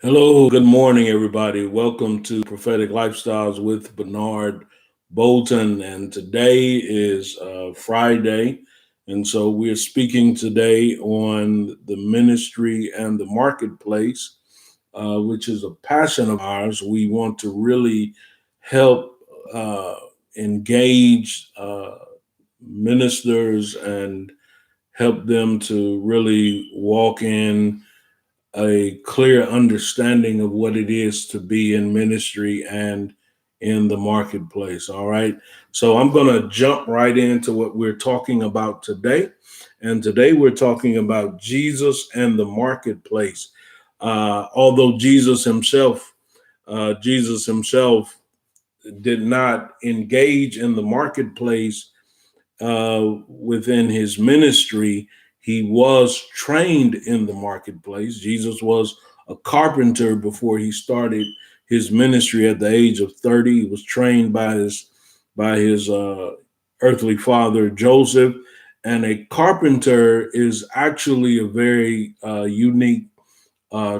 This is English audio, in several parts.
Hello, good morning, everybody. Welcome to Prophetic Lifestyles with Bernard Bolton. And today is Friday. And so we're speaking today on the ministry and the marketplace, which is a passion of ours. We want to really help uh, engage ministers and help them to really walk in a clear understanding of what it is to be in ministry and in the marketplace. All right. So I'm going to jump right into what we're talking about today. And today we're talking about Jesus and the marketplace. Although Jesus himself did not engage in the marketplace within his ministry, he was trained in the marketplace. Jesus was a carpenter before he started his ministry at the age of 30. He was trained by his earthly father Joseph, and a carpenter is actually a very unique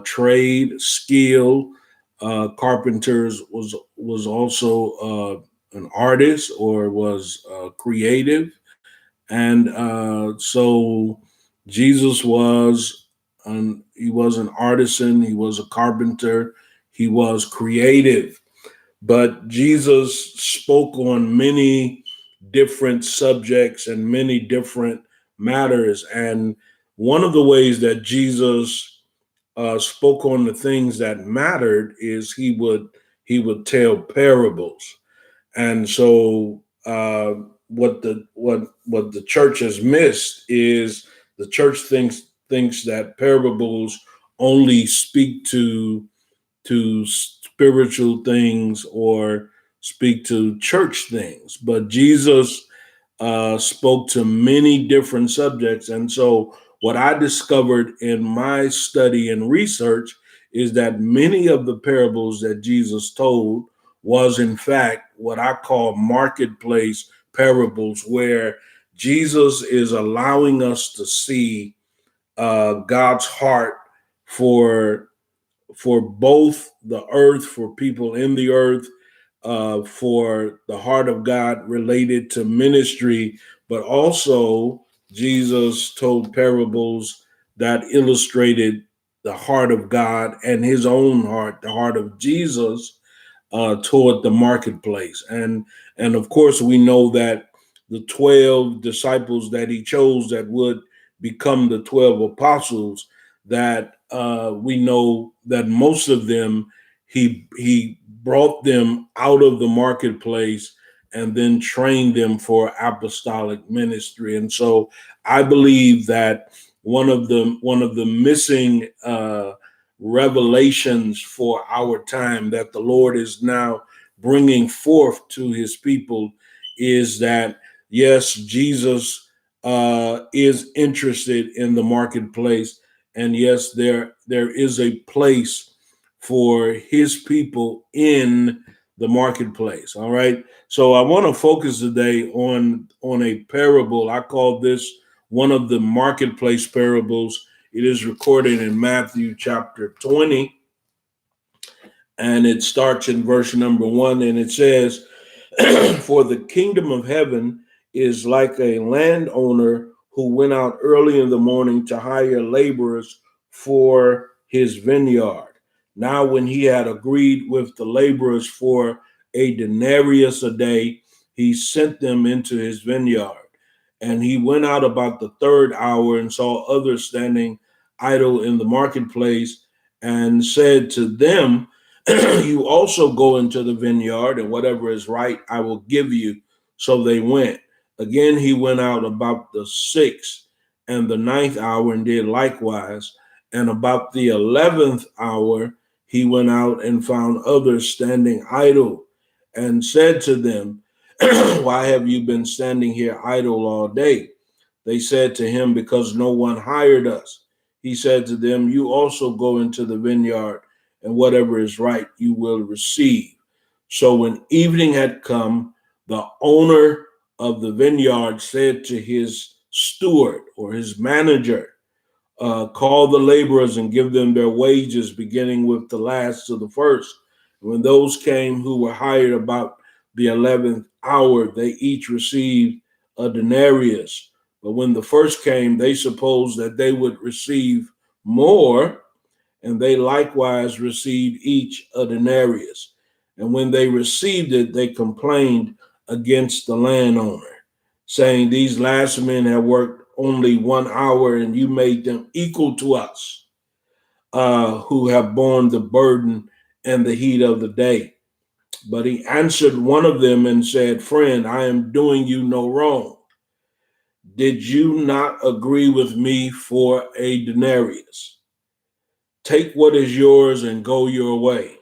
trade skill. Carpenters was also an artist or was creative, and so Jesus he was an artisan, he was a carpenter, he was creative, but Jesus spoke on many different subjects and many different matters. And one of the ways that Jesus spoke on the things that mattered is he would tell parables. And so what the church has missed is the church thinks that parables only speak to spiritual things or speak to church things, but Jesus spoke to many different subjects. And so what I discovered in my study and research is that many of the parables that Jesus told was in fact what I call marketplace parables, where Jesus is allowing us to see God's heart for both the earth, for people in the earth, for the heart of God related to ministry, but also Jesus told parables that illustrated the heart of God and his own heart, the heart of Jesus, toward the marketplace. And of course, we know that the 12 disciples that he chose that would become the 12 apostles, that we know that most of them, he brought them out of the marketplace and then trained them for apostolic ministry. And so I believe that one of the missing revelations for our time that the Lord is now bringing forth to his people is that, yes, Jesus is interested in the marketplace. And yes, there is a place for his people in the marketplace. All right. So I want to focus today on a parable. I call this one of the marketplace parables. It is recorded in Matthew chapter 20, and it starts in verse number 1, and it says, For the kingdom of heaven is like a landowner who went out early in the morning to hire laborers for his vineyard. Now, when he had agreed with the laborers for a denarius a day, he sent them into his vineyard. And he went out about the third hour and saw others standing idle in the marketplace and said to them, You also go into the vineyard, and whatever is right, I will give you. So they went. Again, he went out about the sixth and the ninth hour and did likewise. And about the 11th hour, he went out and found others standing idle and said to them, Why have you been standing here idle all day? They said to him, Because no one hired us. He said to them, You also go into the vineyard, and whatever is right you will receive. So when evening had come, the owner of the vineyard said to his steward or his manager, call the laborers and give them their wages, beginning with the last to the first. When those came who were hired about the 11th hour, they each received a denarius. But when the first came, they supposed that they would receive more, and they likewise received each a denarius. And when they received it, they complained against the landowner, saying, "These last men have worked only 1 hour, and you made them equal to us, who have borne the burden and the heat of the day." But he answered one of them and said, "Friend, I am doing you no wrong. Did you not agree with me for a denarius? Take what is yours and go your way.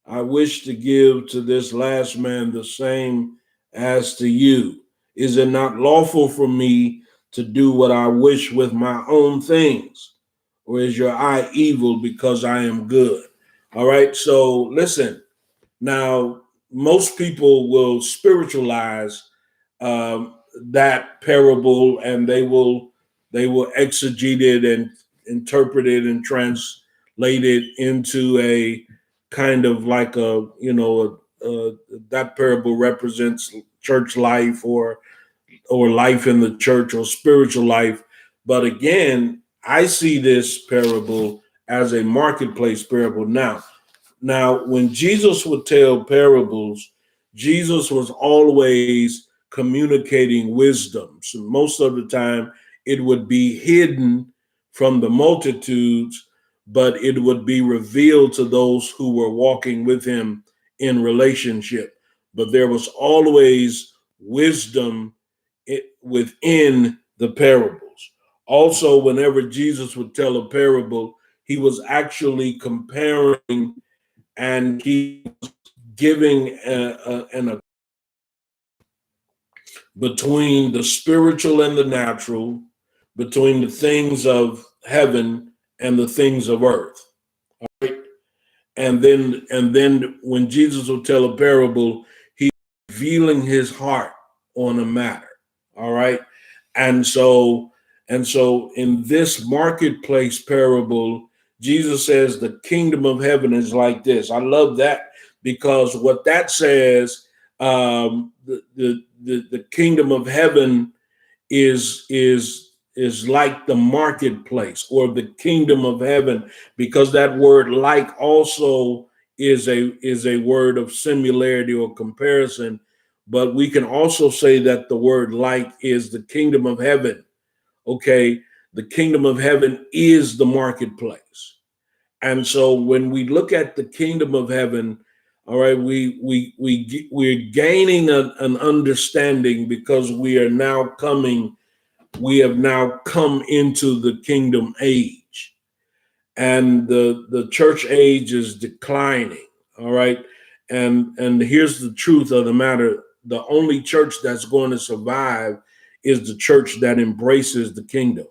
I wish to give to this last man the same as to you. Is it not lawful for me to do what I wish with my own things? Or is your eye evil because I am good?" All right. So listen, now most people will spiritualize um, that parable, and they will exegete it and interpret it and translate it into a kind of like that parable represents church life, or life in the church, or spiritual life. But again, I see this parable as a marketplace parable. Now, when Jesus would tell parables, Jesus was always communicating wisdom. So most of the time, it would be hidden from the multitudes, but it would be revealed to those who were walking with him in relationship. But there was always wisdom within the parables. Also, whenever Jesus would tell a parable, he was actually comparing, and he was giving an between the spiritual and the natural, between the things of heaven and the things of earth. Right? And then when Jesus will tell a parable, he's revealing his heart on a matter. All right. And so in this marketplace parable, Jesus says the kingdom of heaven is like this. I love that, because what that says, the kingdom of heaven is like the marketplace, or the kingdom of heaven, because that word "like" also is a word of similarity or comparison. But we can also say that the word "like" is the kingdom of heaven. Okay, the kingdom of heaven is the marketplace. And so when we look at the kingdom of heaven, all right, we're gaining an understanding, because we have now come into the kingdom age, and the church age is declining. All right. And here's the truth of the matter: the only church that's going to survive is the church that embraces the kingdom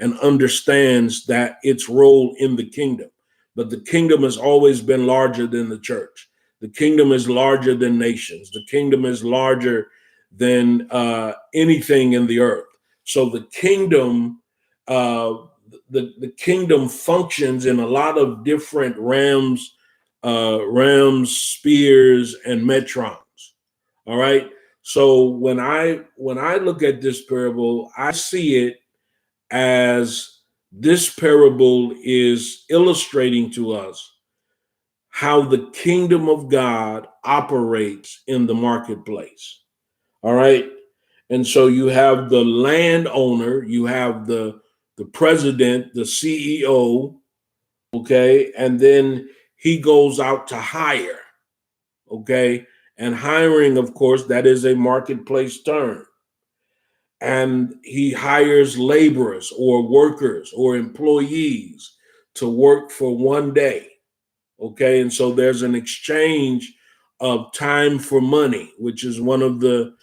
and understands that its role in the kingdom. But the kingdom has always been larger than the church. The kingdom is larger than nations. The kingdom is larger than anything in the earth. So the kingdom, the kingdom functions in a lot of different realms, spheres, and metrons. All right. So when I look at this parable, I see it as this parable is illustrating to us how the kingdom of God operates in the marketplace. All right. And so you have the landowner, you have the president, the CEO, okay, and then he goes out to hire, okay, and hiring, of course, that is a marketplace term. And he hires laborers or workers or employees to work for one day. Okay. And so there's an exchange of time for money, which is one of the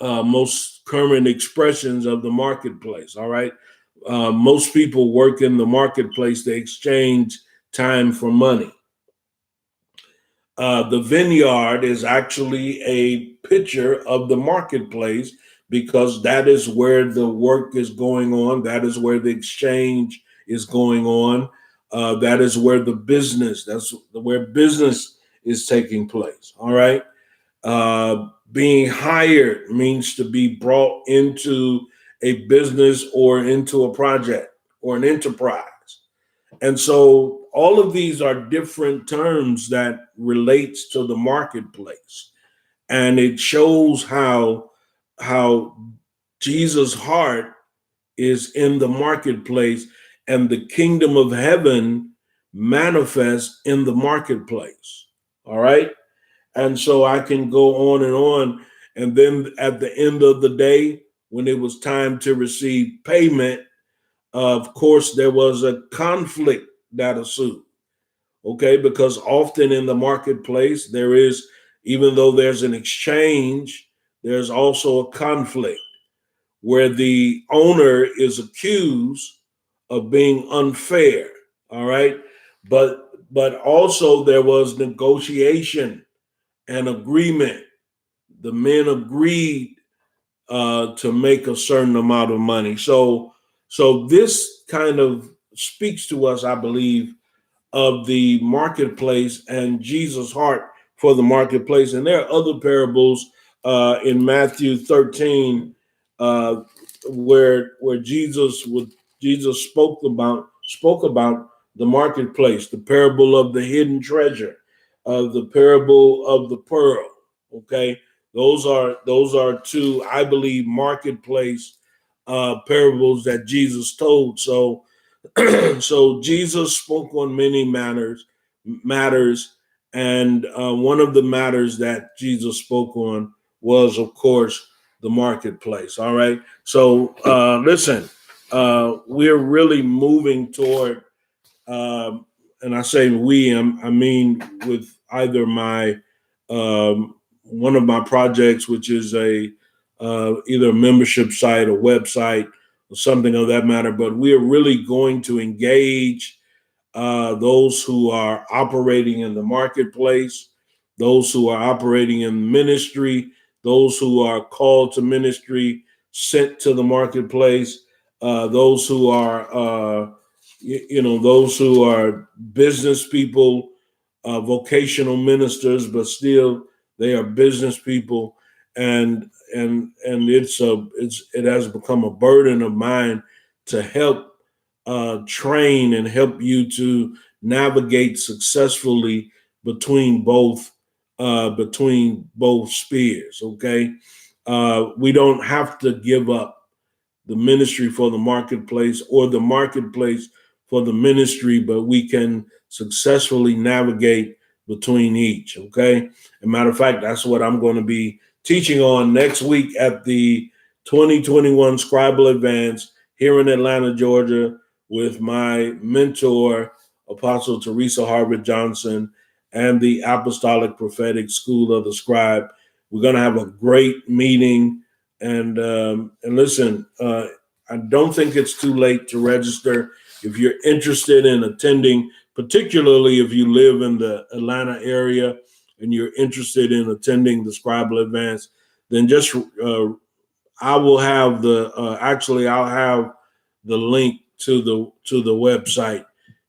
most current expressions of the marketplace. All right. Most people work in the marketplace, they exchange time for money. The vineyard is actually a picture of the marketplace, because that is where the work is going on. That is where the exchange is going on. That is where that's where business is taking place. All right. Being hired means to be brought into a business or into a project or an enterprise. And so all of these are different terms that relates to the marketplace. And it shows how Jesus' heart is in the marketplace and the kingdom of heaven manifests in the marketplace. All right. And so I can go on and on. And then at the end of the day, when it was time to receive payment, of course, there was a conflict that ensued. Okay. Because often in the marketplace, there is, even though there's an exchange, there's also a conflict where the owner is accused of being unfair. All right. But also there was negotiation and agreement. The men agreed to make a certain amount of money. So this kind of speaks to us, I believe, of the marketplace and Jesus' heart for the marketplace. And there are other parables in Matthew 13 where Jesus spoke about the marketplace, the parable of the hidden treasure, the parable of the pearl. Okay, those are two, I believe, marketplace parables that Jesus told. So Jesus spoke on many matters, and one of the matters that Jesus spoke on was, of course, the marketplace. All right. So listen, we're really moving toward, and I say we, I mean with either my one of my projects, which is either a membership site or website or something of that matter. But we are really going to engage those who are operating in the marketplace, those who are operating in ministry, those who are called to ministry, sent to the marketplace, those who are, those who are business people, vocational ministers, but still they are business people, and it has become a burden of mine to help train and help you to navigate successfully between both spheres. Okay, we don't have to give up the ministry for the marketplace or the marketplace for the ministry, but we can successfully navigate between each. Okay. As a matter of fact, that's what I'm going to be teaching on next week at the 2021 Scribal Advance here in Atlanta, Georgia, with my mentor, Apostle Teresa Harvard Johnson, and the Apostolic Prophetic School of the Scribe. We're going to have a great meeting. And listen, I don't think it's too late to register if you're interested in attending, particularly if you live in the Atlanta area and you're interested in attending the Scribal Advance. Then just I will have I'll have the link to the website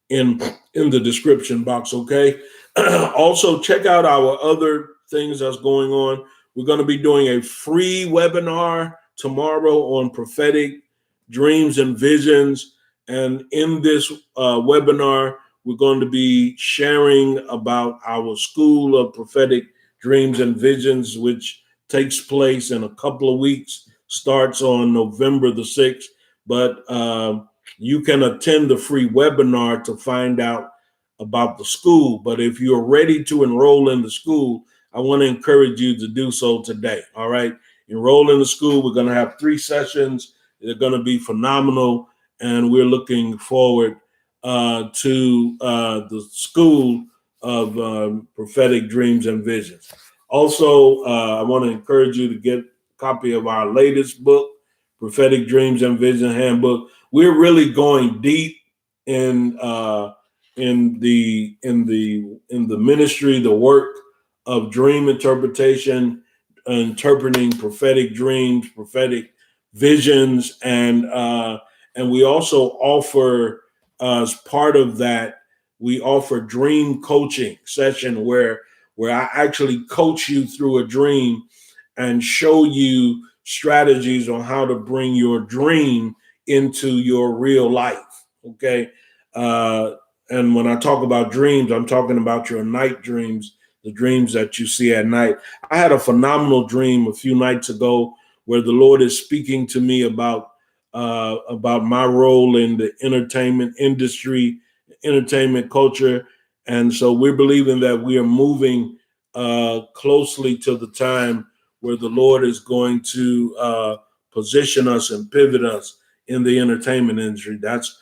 in the description box. Okay. Also, check out our other things that's going on. We're going to be doing a free webinar tomorrow on prophetic dreams and visions. And in this webinar, we're going to be sharing about our School of Prophetic Dreams and Visions, which takes place in a couple of weeks, starts on November the 6th. But you can attend the free webinar to find out about the school. But if you're ready to enroll in the school, I want to encourage you to do so today. All right. Enroll in the school. We're going to have 3 sessions. They're going to be phenomenal. And we're looking forward to the School of Prophetic Dreams and Visions. Also, I want to encourage you to get a copy of our latest book, Prophetic Dreams and Vision Handbook. We're really going deep in the ministry, the work of dream interpretation, interpreting prophetic dreams, prophetic visions, and we also offer, as part of that, we offer dream coaching session where I actually coach you through a dream and show you strategies on how to bring your dream into your real life. Okay. And when I talk about dreams, I'm talking about your night dreams, the dreams that you see at night. I had a phenomenal dream a few nights ago where the Lord is speaking to me about my role in the entertainment industry, entertainment culture. And so we're believing that we are moving closely to the time where the Lord is going to position us and pivot us in the entertainment industry. That's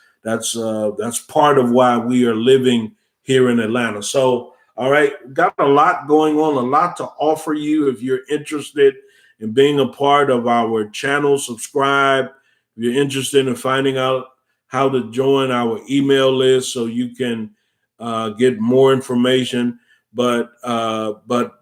part of why we are living here in Atlanta. So, all right, got a lot going on, a lot to offer you. If you're interested in being a part of our channel, subscribe. If you're interested in finding out how to join our email list so you can get more information, but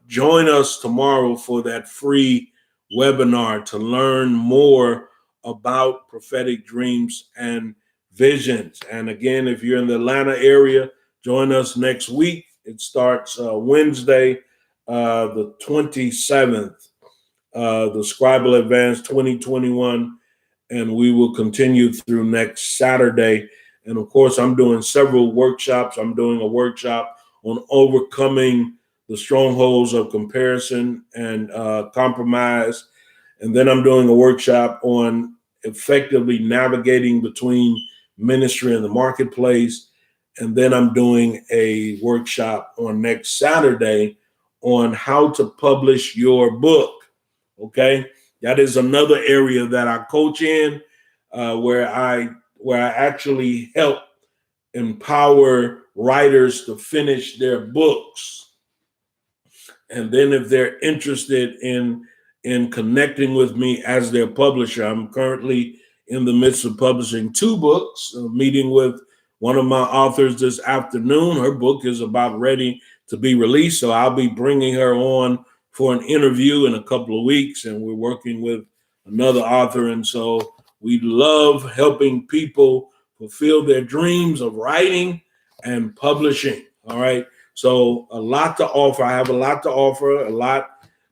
join us tomorrow for that free webinar to learn more about prophetic dreams and visions. And again, if you're in the Atlanta area, join us next week. It starts Wednesday, the 27th, the Scribal Advance 2021, and we will continue through next Saturday. And of course, I'm doing several workshops. I'm doing a workshop on overcoming the strongholds of comparison and compromise. And then I'm doing a workshop on effectively navigating between ministry and the marketplace. And then I'm doing a workshop on next Saturday on how to publish your book. Okay. That is another area that I coach in, where I actually help empower writers to finish their books. And then if they're interested in connecting with me as their publisher, I'm currently in the midst of publishing 2 books, meeting with one of my authors this afternoon. Her book is about ready to be released, so I'll be bringing her on for an interview in a couple of weeks, and we're working with another author. And so we love helping people fulfill their dreams of writing and publishing. All right. So a lot to offer. I have a lot to offer. A lot.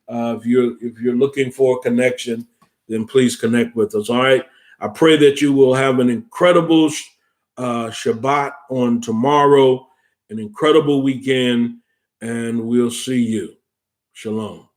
If you're looking for a connection, then please connect with us. All right. I pray that you will have an incredible Shabbat on tomorrow, an incredible weekend, and we'll see you. Shalom.